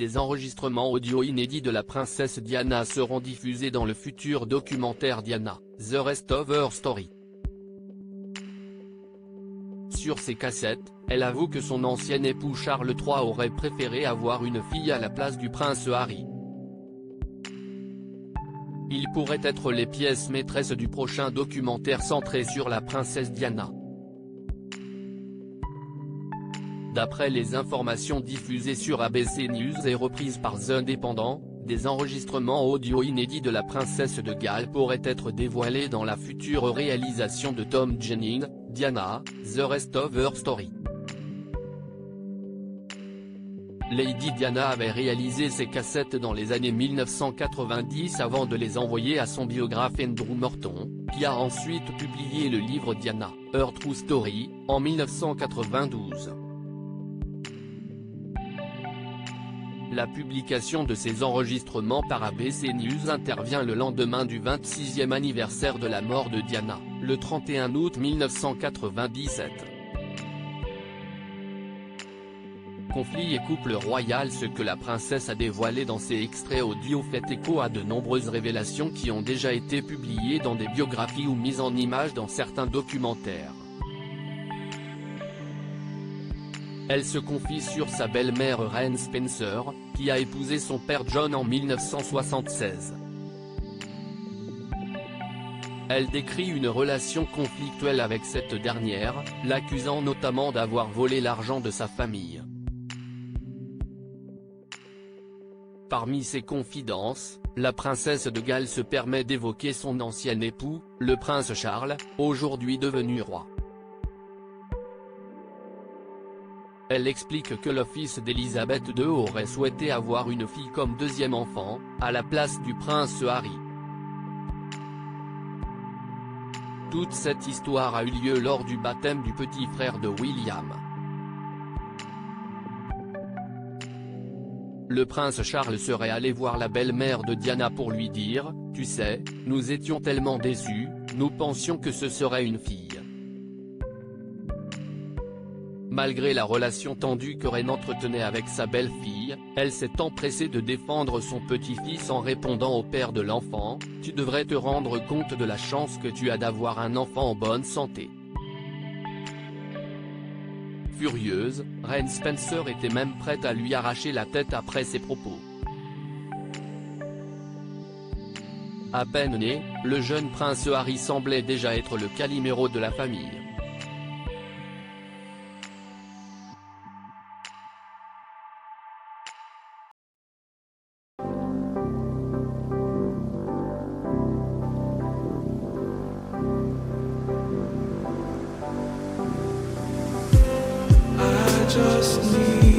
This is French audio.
Des enregistrements audio inédits de la princesse Diana seront diffusés dans le futur documentaire Diana, The Rest of Her Story. Sur ces cassettes, elle avoue que son ancien époux Charles III aurait préféré avoir une fille à la place du prince Harry. Ils pourraient être les pièces maîtresses du prochain documentaire centré sur la princesse Diana. D'après les informations diffusées sur ABC News et reprises par The Independent, des enregistrements audio inédits de la princesse de Galles pourraient être dévoilés dans la future réalisation de Tom Jennings, Diana, The Rest of Her Story. Lady Diana avait réalisé ces cassettes dans les années 1990 avant de les envoyer à son biographe Andrew Morton, qui a ensuite publié le livre Diana, Her True Story, en 1992. La publication de ces enregistrements par ABC News intervient le lendemain du 26e anniversaire de la mort de Diana, le 31 août 1997. Conflit et couple royal. Ce que la princesse a dévoilé dans ces extraits audio fait écho à de nombreuses révélations qui ont déjà été publiées dans des biographies ou mises en images dans certains documentaires. Elle se confie sur sa belle-mère Reine Spencer, qui a épousé son père John en 1976. Elle décrit une relation conflictuelle avec cette dernière, l'accusant notamment d'avoir volé l'argent de sa famille. Parmi ses confidences, la princesse de Galles se permet d'évoquer son ancien époux, le prince Charles, aujourd'hui devenu roi. Elle explique que le fils d'Élisabeth II aurait souhaité avoir une fille comme deuxième enfant, à la place du prince Harry. Toute cette histoire a eu lieu lors du baptême du petit frère de William. Le prince Charles serait allé voir la belle-mère de Diana pour lui dire « Tu sais, nous étions tellement déçus, nous pensions que ce serait une fille. » Malgré la relation tendue que Reine entretenait avec sa belle-fille, elle s'est empressée de défendre son petit-fils en répondant au père de l'enfant « Tu devrais te rendre compte de la chance que tu as d'avoir un enfant en bonne santé. » Furieuse, Reine Spencer était même prête à lui arracher la tête après ses propos. À peine né, le jeune prince Harry semblait déjà être le Calimero de la famille. Just need